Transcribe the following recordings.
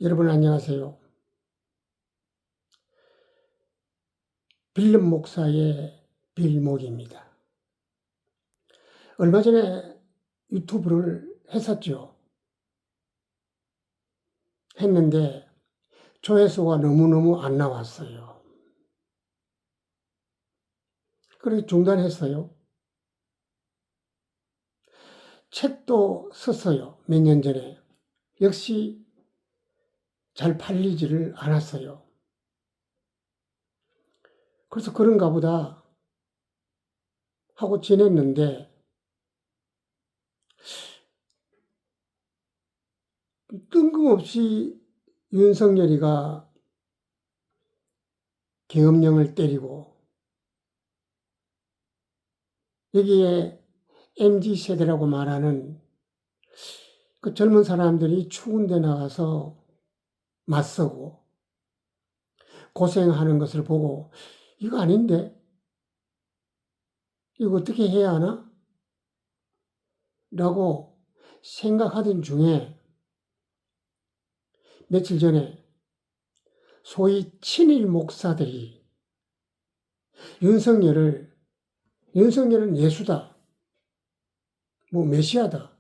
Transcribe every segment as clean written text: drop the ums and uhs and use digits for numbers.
여러분 안녕하세요. 빌름 목사의 빌목입니다. 얼마 전에 유튜브를 했었죠. 했는데 조회수가 너무너무 안 나왔어요. 그래서 중단했어요. 책도 썼어요. 몇 년 전에. 역시 잘 팔리지를 않았어요. 그래서 그런가 보다 하고 지냈는데 뜬금없이 윤석열이가 계엄령을 때리고 여기에 MZ세대라고 말하는 그 젊은 사람들이 추운 데 나가서 맞서고 고생하는 것을 보고 이거 아닌데? 이거 어떻게 해야 하나? 라고 생각하던 중에 며칠 전에 소위 친일 목사들이 윤석열은 예수다. 메시아다.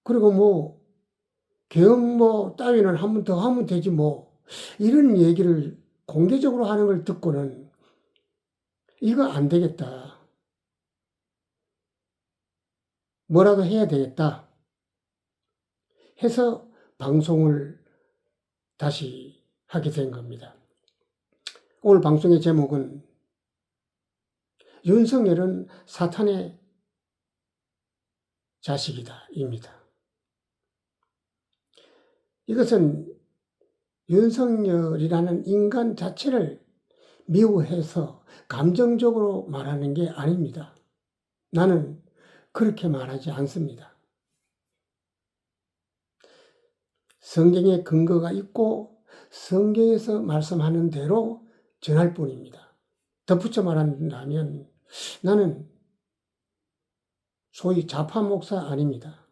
그리고 계엄 따위는 한 번 더 하면 되지 이런 얘기를 공개적으로 하는 걸 듣고는 이거 안 되겠다. 뭐라도 해야 되겠다. 해서 방송을 다시 하게 된 겁니다. 오늘 방송의 제목은 윤석열은 사탄의 자식이다 입니다. 이것은 윤석열이라는 인간 자체를 미워해서 감정적으로 말하는 게 아닙니다. 나는 그렇게 말하지 않습니다. 성경에 근거가 있고 성경에서 말씀하는 대로 전할 뿐입니다. 덧붙여 말한다면 나는 소위 좌파 목사 아닙니다.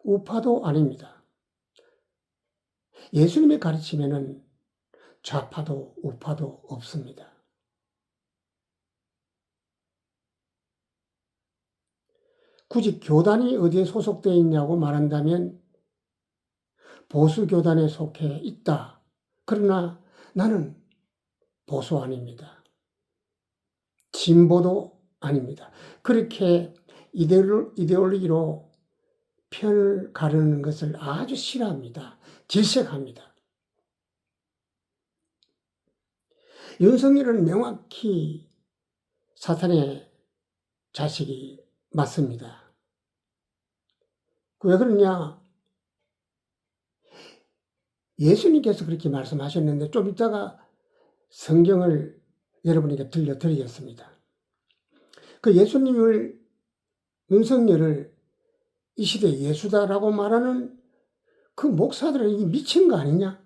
우파도 아닙니다. 예수님의 가르침에는 좌파도 우파도 없습니다. 굳이 교단이 어디에 소속되어 있냐고 말한다면 보수 교단에 속해 있다. 그러나 나는 보수 아닙니다. 진보도 아닙니다. 그렇게 이데올로기로 편을 가르는 것을 아주 싫어합니다. 질색합니다. 윤석열은 명확히 사탄의 자식이 맞습니다. 왜 그러냐? 예수님께서 그렇게 말씀하셨는데 좀 이따가 성경을 여러분에게 들려드리겠습니다. 그 윤석열을 이 시대 예수다라고 말하는 그 목사들은 이게 미친 거 아니냐?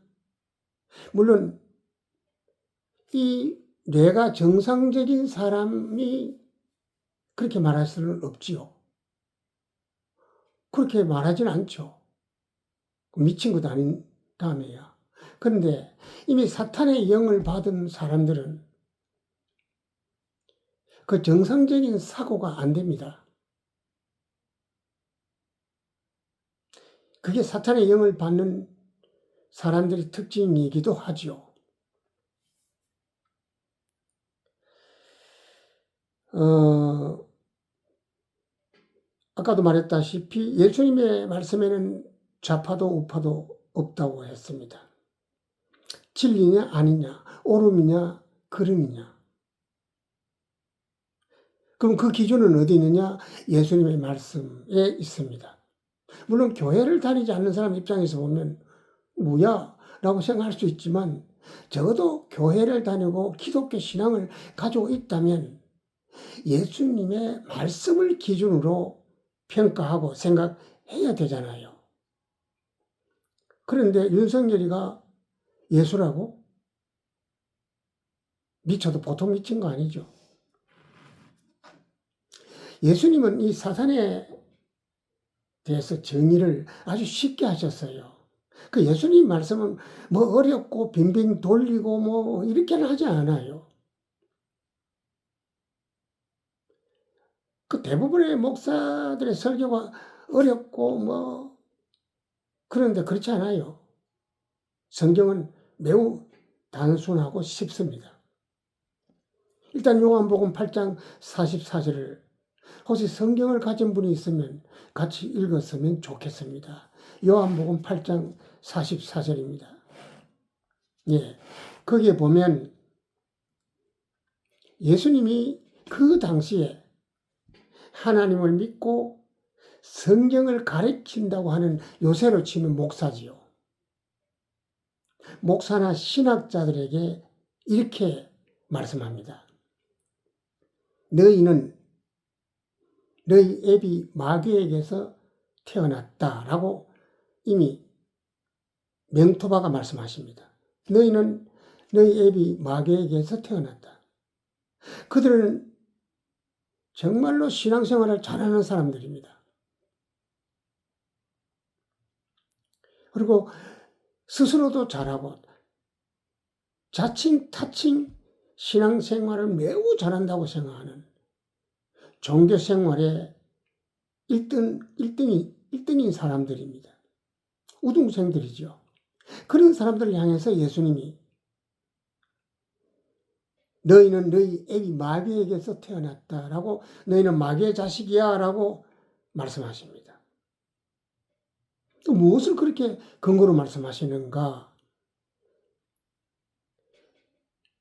물론 이 뇌가 정상적인 사람이 그렇게 말할 수는 없지요. 그렇게 말하진 않죠. 미친 것도 아닌 다음에야. 그런데 이미 사탄의 영을 받은 사람들은 그 정상적인 사고가 안 됩니다. 그게 사탄의 영을 받는 사람들의 특징이기도 하죠. 아까도 말했다시피 예수님의 말씀에는 좌파도 우파도 없다고 했습니다. 진리냐 아니냐, 옳음이냐 그름이냐. 그럼 그 기준은 어디 있느냐? 예수님의 말씀에 있습니다. 물론 교회를 다니지 않는 사람 입장에서 보면 뭐야? 라고 생각할 수 있지만 적어도 교회를 다니고 기독교 신앙을 가지고 있다면 예수님의 말씀을 기준으로 평가하고 생각해야 되잖아요. 그런데 윤석열이가 예수라고? 미쳐도 보통 미친 거 아니죠. 예수님은 이 사탄에 대해서 정의를 아주 쉽게 하셨어요. 그 예수님 말씀은 뭐 어렵고 빙빙 돌리고 뭐 이렇게는 하지 않아요. 그 대부분의 목사들의 설교가 어렵고 뭐 그런데 그렇지 않아요. 성경은 매우 단순하고 쉽습니다. 일단 요한복음 8장 44절을 혹시 성경을 가진 분이 있으면 같이 읽었으면 좋겠습니다. 요한복음 8장 44절입니다. 예. 거기에 보면 예수님이 그 당시에 하나님을 믿고 성경을 가르친다고 하는 요새로 치면 목사지요. 목사나 신학자들에게 이렇게 말씀합니다. 너희는 너희 애비 마귀에게서 태어났다라고 이미 명토바가 말씀하십니다. 너희는 너희 애비 마귀에게서 태어났다. 그들은 정말로 신앙생활을 잘하는 사람들입니다. 그리고 스스로도 잘하고 자칭 타칭 신앙생활을 매우 잘한다고 생각하는 종교생활의 1등인 사람들입니다. 우등생들이죠. 그런 사람들을 향해서 예수님이 너희는 너희 애비 마귀에게서 태어났다라고 너희는 마귀의 자식이야 라고 말씀하십니다. 또 무엇을 그렇게 근거로 말씀하시는가?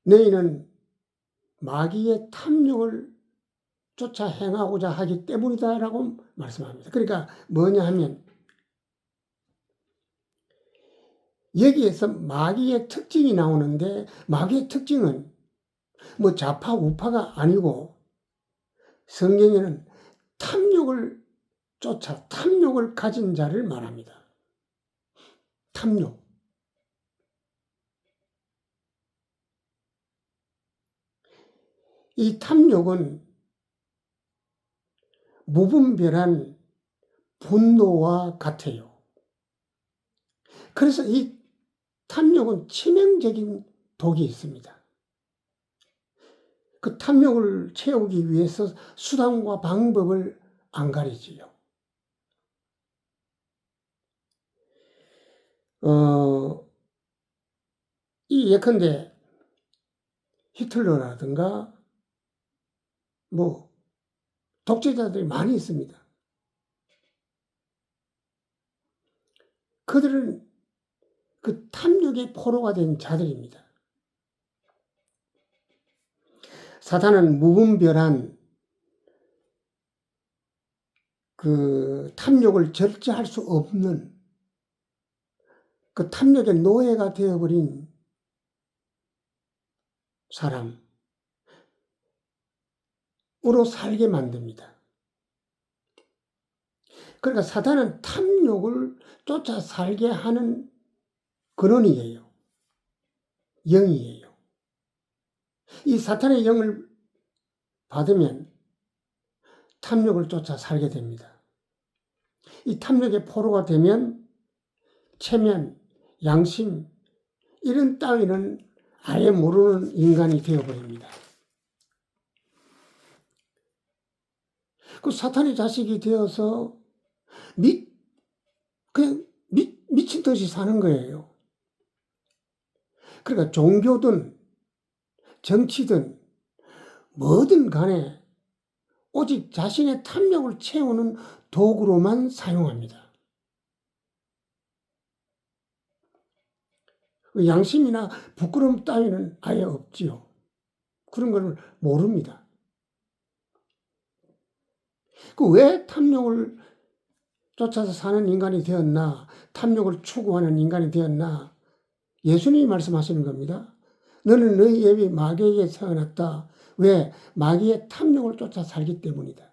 너희는 마귀의 탐욕을 쫓아 행하고자 하기 때문이다라고 말씀합니다. 그러니까 뭐냐 하면 여기에서 마귀의 특징이 나오는데 마귀의 특징은 뭐 좌파 우파가 아니고 성경에는 탐욕을 쫓아 탐욕을 가진 자를 말합니다. 탐욕. 이 탐욕은 무분별한 분노와 같아요. 그래서 이 탐욕은 치명적인 독이 있습니다. 그 탐욕을 채우기 위해서 수단과 방법을 안 가리지요. 이 예컨대 히틀러라든가 뭐 독재자들이 많이 있습니다. 그들은 그 탐욕의 포로가 된 자들입니다. 사탄은 무분별한 그 탐욕을 절제할 수 없는 그 탐욕의 노예가 되어버린 사람으로 살게 만듭니다. 그러니까 사탄은 탐욕을 쫓아 살게 하는 근원이에요. 영이에요. 이 사탄의 영을 받으면 탐욕을 쫓아 살게 됩니다. 이 탐욕의 포로가 되면 체면, 양심 이런 따위는 아예 모르는 인간이 되어버립니다. 그 사탄의 자식이 되어서 그냥 미친 듯이 사는 거예요. 그러니까 종교든 정치든 뭐든 간에 오직 자신의 탐욕을 채우는 도구로만 사용합니다. 양심이나 부끄러움 따위는 아예 없지요. 그런 걸 모릅니다. 그 왜 탐욕을 쫓아서 사는 인간이 되었나? 탐욕을 추구하는 인간이 되었나? 예수님이 말씀하시는 겁니다. 너는 너희 애비 마귀에게 태어났다. 왜? 마귀의 탐욕을 쫓아 살기 때문이다.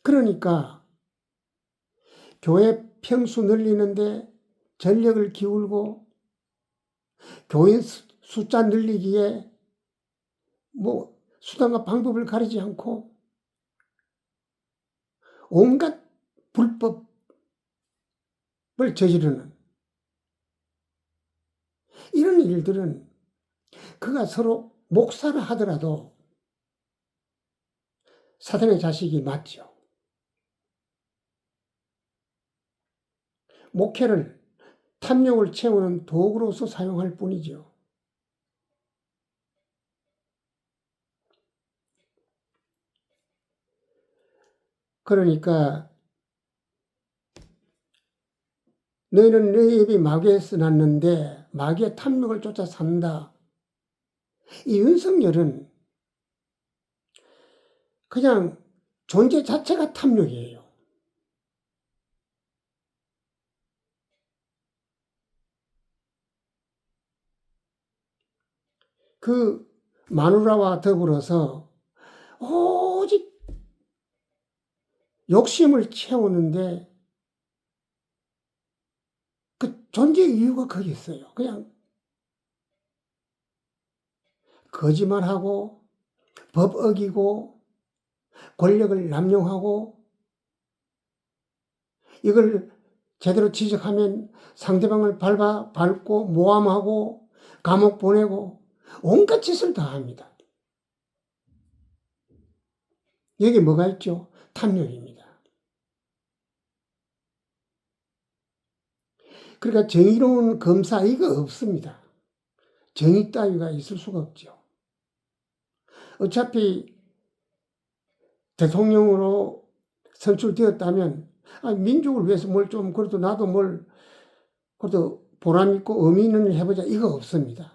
그러니까 교회 평수 늘리는데 전력을 기울고 교인 숫자 늘리기에 뭐 수단과 방법을 가리지 않고 온갖 불법 저지르는 이런 일들은 그가 서로 목사를 하더라도 사단의 자식이 맞죠. 목회를 탐욕을 채우는 도구로서 사용할 뿐이죠. 그러니까 너희는 너희 입이 마귀에서 났는데 마귀의 탐욕을 쫓아 산다. 이 윤석열은 그냥 존재 자체가 탐욕이에요. 그 마누라와 더불어서 오직 욕심을 채우는데 그 존재 이유가 거기 있어요. 그냥 거짓말하고 법 어기고 권력을 남용하고 이걸 제대로 지적하면 상대방을 밟고 모함하고 감옥 보내고 온갖 짓을 다 합니다. 여기 뭐가 있죠? 탐욕입니다. 그러니까 정의로운 검사 이거 없습니다. 정의 따위가 있을 수가 없죠. 어차피 대통령으로 선출되었다면 민족을 위해서 뭘 좀 그래도 나도 뭘 그래도 보람 있고 의미 있는 일 해보자 이거 없습니다.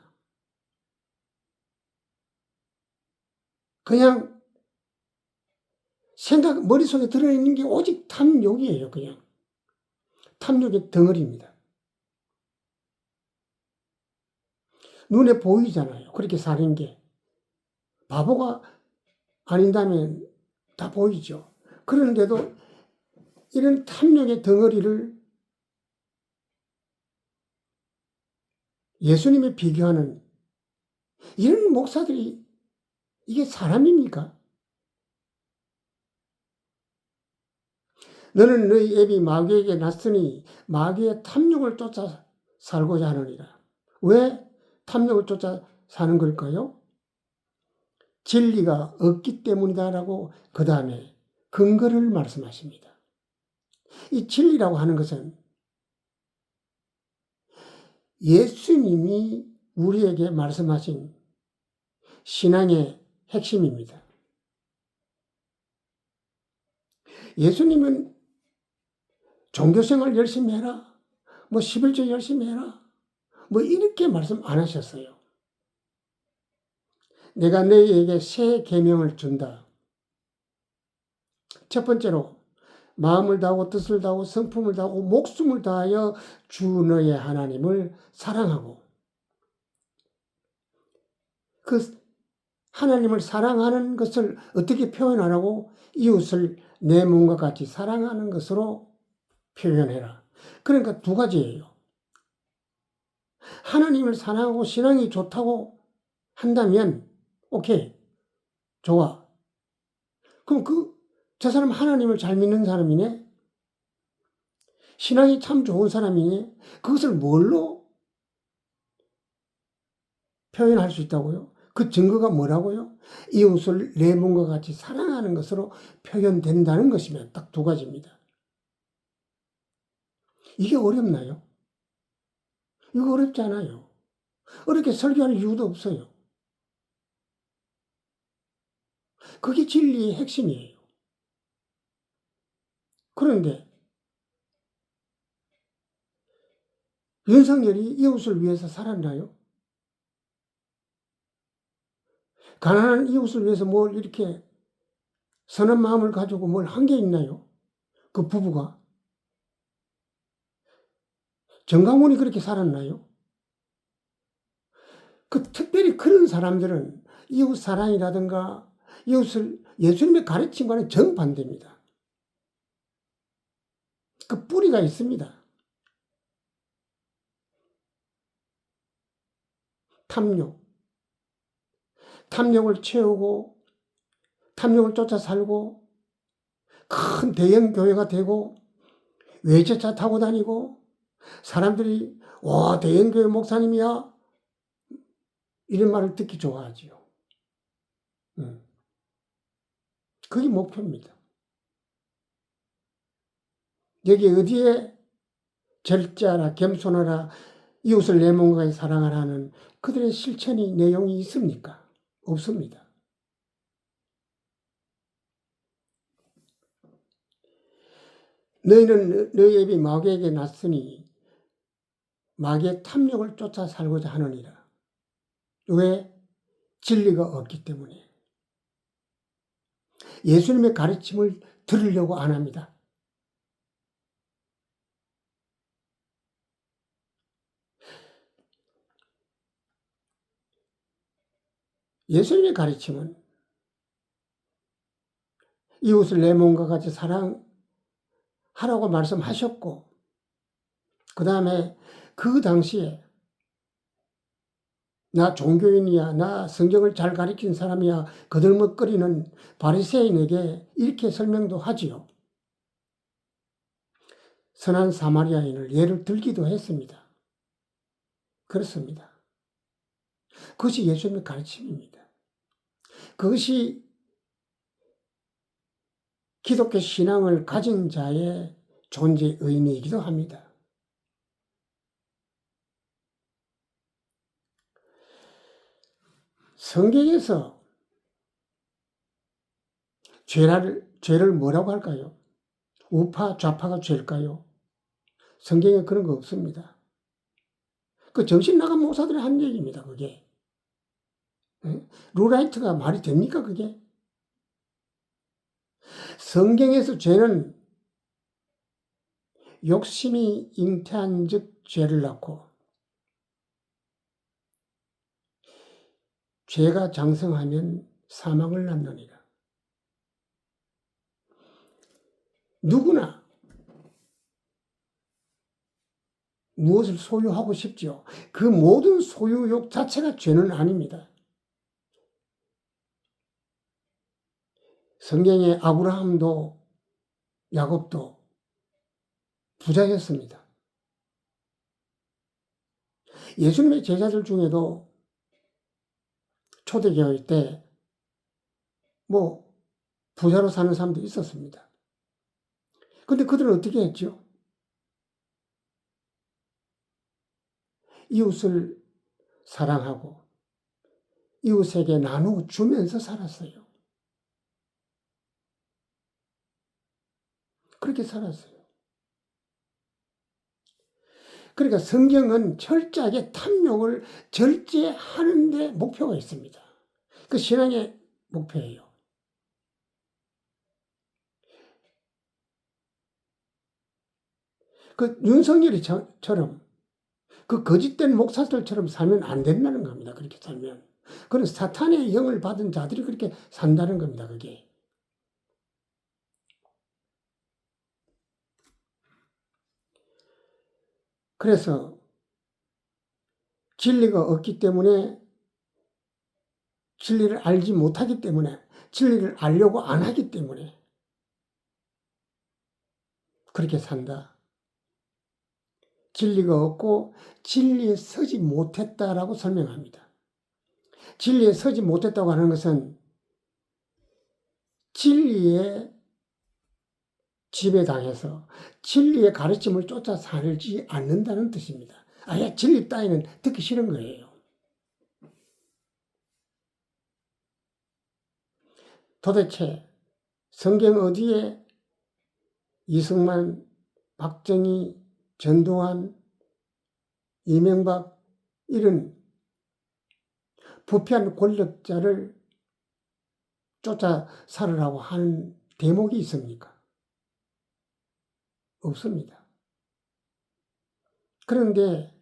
그냥 머릿속에 들어있는 게 오직 탐욕이에요. 그냥 탐욕의 덩어리입니다. 눈에 보이잖아요. 그렇게 사는 게 바보가 아닌다면 다 보이죠. 그런데도 이런 탐욕의 덩어리를 예수님에 비교하는 이런 목사들이 이게 사람입니까? 너는 너희 애비 마귀에게 났으니 마귀의 탐욕을 쫓아 살고자 하느니라. 왜 탐욕을 쫓아 사는 걸까요? 진리가 없기 때문이다라고 그 다음에 근거를 말씀하십니다. 이 진리라고 하는 것은 예수님이 우리에게 말씀하신 신앙의 핵심입니다. 예수님은 종교생활 열심히 해라, 11조 열심히 해라, 이렇게 말씀 안 하셨어요. 내가 너희에게 새 계명을 준다. 첫 번째로 마음을 다하고 뜻을 다하고 성품을 다하고 목숨을 다하여 주 너의 하나님을 사랑하고 그 하나님을 사랑하는 것을 어떻게 표현하라고 이웃을 내 몸과 같이 사랑하는 것으로 표현해라. 그러니까 두 가지예요. 하나님을 사랑하고 신앙이 좋다고 한다면 오케이, 좋아. 그럼 저 사람 하나님을 잘 믿는 사람이네? 신앙이 참 좋은 사람이네? 그것을 뭘로 표현할 수 있다고요? 그 증거가 뭐라고요? 이웃을 내 몸과 같이 사랑하는 것으로 표현된다는 것이면 딱 두 가지입니다. 이게 어렵나요? 이거 어렵지 않아요. 어렵게 설교할 이유도 없어요. 그게 진리의 핵심이에요. 그런데 윤석열이 이웃을 위해서 살았나요? 가난한 이웃을 위해서 뭘 이렇게 선한 마음을 가지고 뭘 한 게 있나요? 그 부부가. 정강훈이 그렇게 살았나요? 특별히 그런 사람들은 이웃 사랑이라든가 이웃을 예수님의 가르침과는 정반대입니다. 그 뿌리가 있습니다. 탐욕을 채우고 탐욕을 쫓아 살고 큰 대형 교회가 되고 외제차 타고 다니고 사람들이 와, 대형교회 목사님이야? 이런 말을 듣기 좋아하지요. 그게 목표입니다. 여기 어디에 절제하라, 겸손하라, 이웃을 내 몸과 사랑하라는 그들의 실천이 내용이 있습니까? 없습니다. 너희는 너희 애비 마귀에게 났으니 마귀의 탐욕을 쫓아 살고자 하느니라. 왜? 진리가 없기 때문에. 예수님의 가르침을 들으려고 안 합니다. 예수님의 가르침은 이웃을 내 몸과 같이 사랑하라고 말씀하셨고, 그 다음에 그 당시에 나 종교인이야, 나 성경을 잘 가르친 사람이야, 거들먹거리는 바리새인에게 이렇게 설명도 하지요. 선한 사마리아인을 예를 들기도 했습니다. 그렇습니다. 그것이 예수님의 가르침입니다. 그것이 기독교 신앙을 가진 자의 존재 의미이기도 합니다. 성경에서 죄를 뭐라고 할까요? 우파, 좌파가 죄일까요? 성경에 그런 거 없습니다. 그 정신 나간 목사들이 한 얘기입니다, 그게. 루라이트가 말이 됩니까, 그게? 성경에서 죄는 욕심이 잉태한 즉 죄를 낳고 죄가 장성하면 사망을 낳느니라. 누구나 무엇을 소유하고 싶지요. 그 모든 소유욕 자체가 죄는 아닙니다. 성경의 아브라함도 야곱도 부자였습니다. 예수님의 제자들 중에도 초대교회 때 부자로 사는 사람도 있었습니다. 근데 그들은 어떻게 했죠? 이웃을 사랑하고 이웃에게 나누어 주면서 살았어요. 그렇게 살았어요. 그러니까 성경은 철저하게 탐욕을 절제하는 데 목표가 있습니다. 그 신앙의 목표예요. 그 윤석열이처럼 그 거짓된 목사들처럼 살면 안 된다는 겁니다. 그렇게 살면. 그건 사탄의 영을 받은 자들이 그렇게 산다는 겁니다. 그게. 그래서 진리가 없기 때문에 진리를 알지 못하기 때문에 진리를 알려고 안 하기 때문에 그렇게 산다. 진리가 없고 진리에 서지 못했다라고 설명합니다. 진리에 서지 못했다고 하는 것은 진리에 지배당해서 진리의 가르침을 쫓아 살지 않는다는 뜻입니다. 아예 진리 따위는 듣기 싫은 거예요. 도대체 성경 어디에 이승만, 박정희, 전두환, 이명박 이런 부패한 권력자를 쫓아 살으라고 하는 대목이 있습니까? 없습니다. 그런데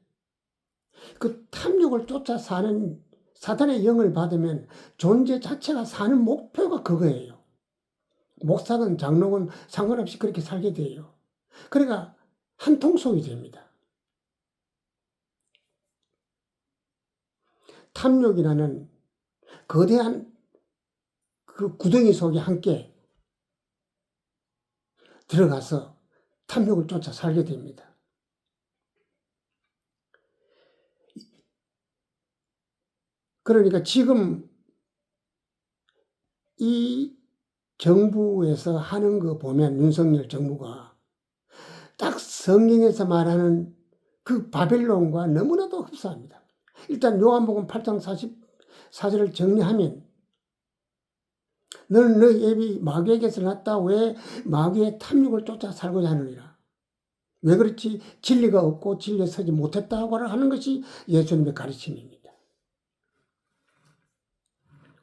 그 탐욕을 쫓아 사는 사탄의 영을 받으면 존재 자체가 사는 목표가 그거예요. 목사건 장로건 상관없이 그렇게 살게 돼요. 그러니까 한통속이 됩니다. 탐욕이라는 거대한 그 구덩이 속에 함께 들어가서 탐욕을 쫓아 살게 됩니다. 그러니까 지금 이 정부에서 하는 거 보면 윤석열 정부가 딱 성경에서 말하는 그 바벨론과 너무나도 흡사합니다. 일단 요한복음 8장 44절을 정리하면 너는 너희 애비 마귀에게서 났다. 왜 마귀의 탐욕을 쫓아 살고자 하느니라. 왜 그렇지? 진리가 없고 진리에 서지 못했다고 하는 것이 예수님의 가르침입니다.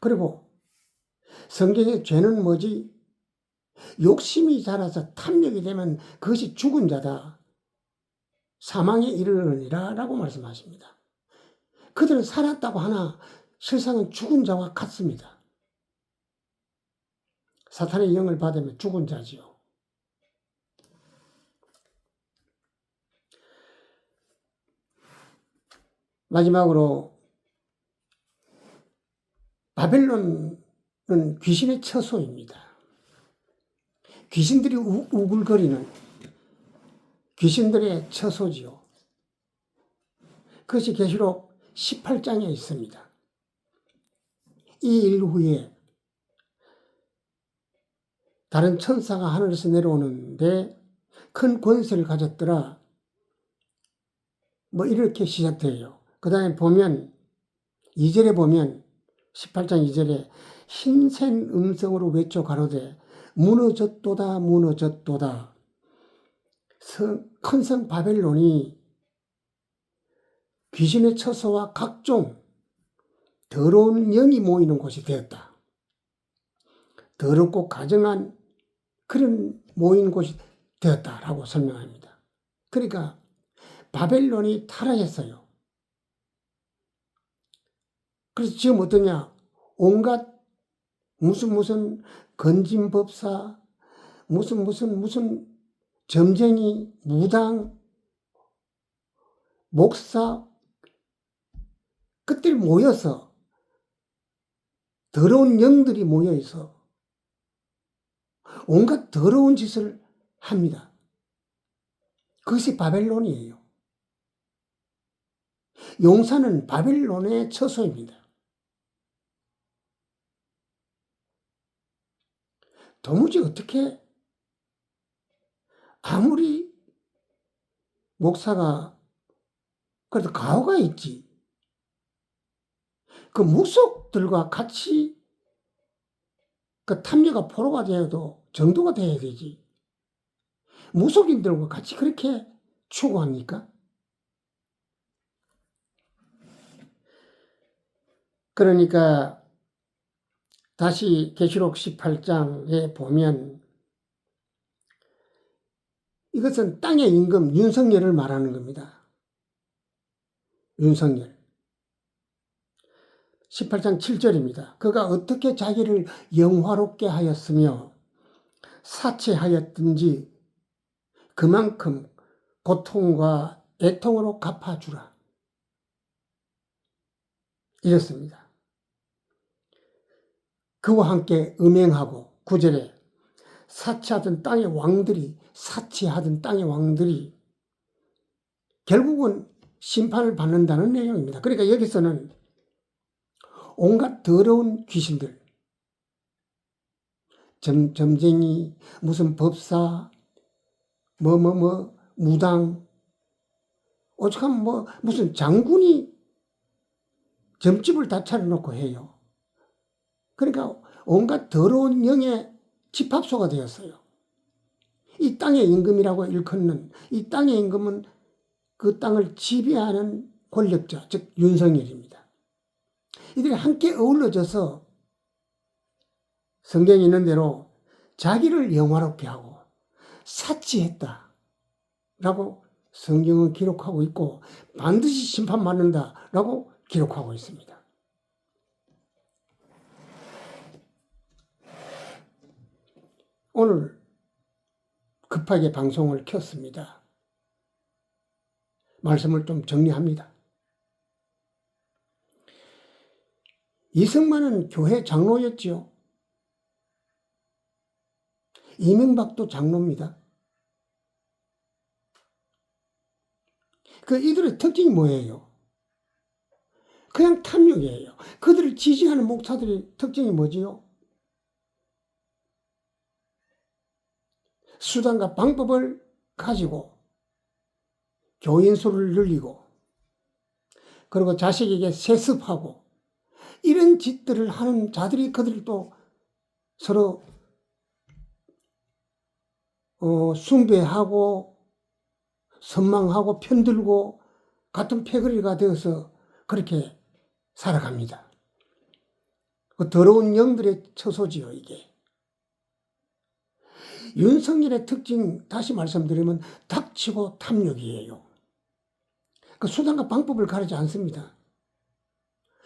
그리고 성경의 죄는 뭐지? 욕심이 자라서 탐욕이 되면 그것이 죽은 자다. 사망에 이르느니라 라고 말씀하십니다. 그들은 살았다고 하나 실상은 죽은 자와 같습니다. 사탄의 영을 받으면 죽은 자지요. 마지막으로 바벨론은 귀신의 처소입니다. 귀신들이 우글거리는 귀신들의 처소지요. 그것이 계시록 18장에 있습니다. 이 일 후에 다른 천사가 하늘에서 내려오는데 큰 권세를 가졌더라. 뭐 이렇게 시작돼요. 그 다음에 보면 2절에 보면 18장 2절에 힘센 음성으로 외쳐 가로되 무너졌도다 무너졌도다. 큰 성 바벨론이 귀신의 처소와 각종 더러운 영이 모이는 곳이 되었다. 더럽고 가증한 그런 모인 곳이 되었다라고 설명합니다. 그러니까 바벨론이 타락했어요. 그래서 지금 어떠냐? 온갖 무슨 건진법사, 무슨 점쟁이, 무당, 목사 끝들이 모여서 더러운 영들이 모여서 온갖 더러운 짓을 합니다. 그것이 바벨론이에요. 용사는 바벨론의 처소입니다. 도무지 어떻게 아무리 목사가 그래도 가오가 있지. 그 묵속들과 같이 그 탐례가 포로가 되어도 정도가 돼야 되지. 무속인들과 같이 그렇게 추구합니까? 그러니까 다시 계시록 18장에 보면 이것은 땅의 임금 윤석열을 말하는 겁니다. 윤석열. 18장 7절입니다. 그가 어떻게 자기를 영화롭게 하였으며 사치하였든지 그만큼 고통과 애통으로 갚아주라. 이렇습니다. 그와 함께 음행하고 9절에 사치하던 땅의 왕들이 결국은 심판을 받는다는 내용입니다. 그러니까 여기서는 온갖 더러운 귀신들, 점쟁이, 무슨 법사, 무당, 오죽하면 무슨 장군이 점집을 다 차려놓고 해요. 그러니까 온갖 더러운 영의 집합소가 되었어요. 이 땅의 임금이라고 일컫는 이 땅의 임금은 그 땅을 지배하는 권력자, 즉 윤석열입니다. 이들이 함께 어우러져서 성경에 있는 대로 자기를 영화롭게 하고 사치했다라고 성경은 기록하고 있고 반드시 심판받는다라고 기록하고 있습니다. 오늘 급하게 방송을 켰습니다. 말씀을 좀 정리합니다. 이승만은 교회 장로였지요. 이명박도 장로입니다. 이들의 특징이 뭐예요? 그냥 탐욕이에요. 그들을 지지하는 목사들의 특징이 뭐지요? 수단과 방법을 가지고 교인 수를 늘리고 그리고 자식에게 세습하고 이런 짓들을 하는 자들이 그들을 또 서로 숭배하고 선망하고 편들고 같은 패거리가 되어서 그렇게 살아갑니다. 그 더러운 영들의 처소지요, 이게. 윤석열의 특징, 다시 말씀드리면 닥치고 탐욕이에요. 그 수단과 방법을 가리지 않습니다.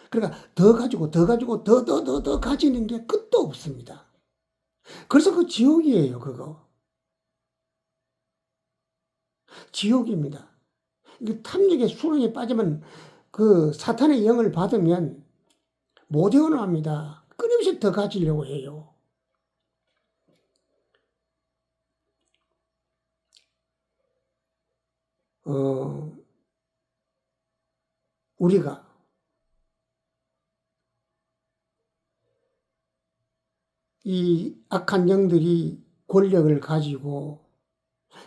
그러니까 더 가지고 더 가지는 게 끝도 없습니다. 그래서 그 지옥이에요, 그거. 지옥입니다. 탐욕의 수렁에 빠지면 그 사탄의 영을 받으면 못 헤어납니다. 끊임없이 더 가지려고 해요. 우리가 이 악한 영들이 권력을 가지고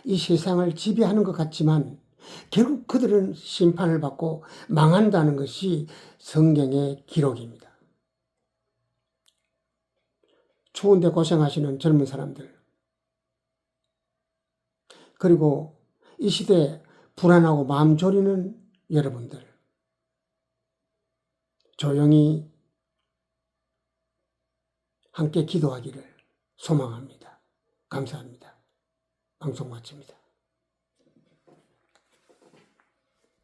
이 세상을 지배하는 것 같지만 결국 그들은 심판을 받고 망한다는 것이 성경의 기록입니다. 추운데 고생하시는 젊은 사람들, 그리고 이 시대에 불안하고 마음 졸이는 여러분들, 조용히 함께 기도하기를 소망합니다. 감사합니다. 방송 마칩니다.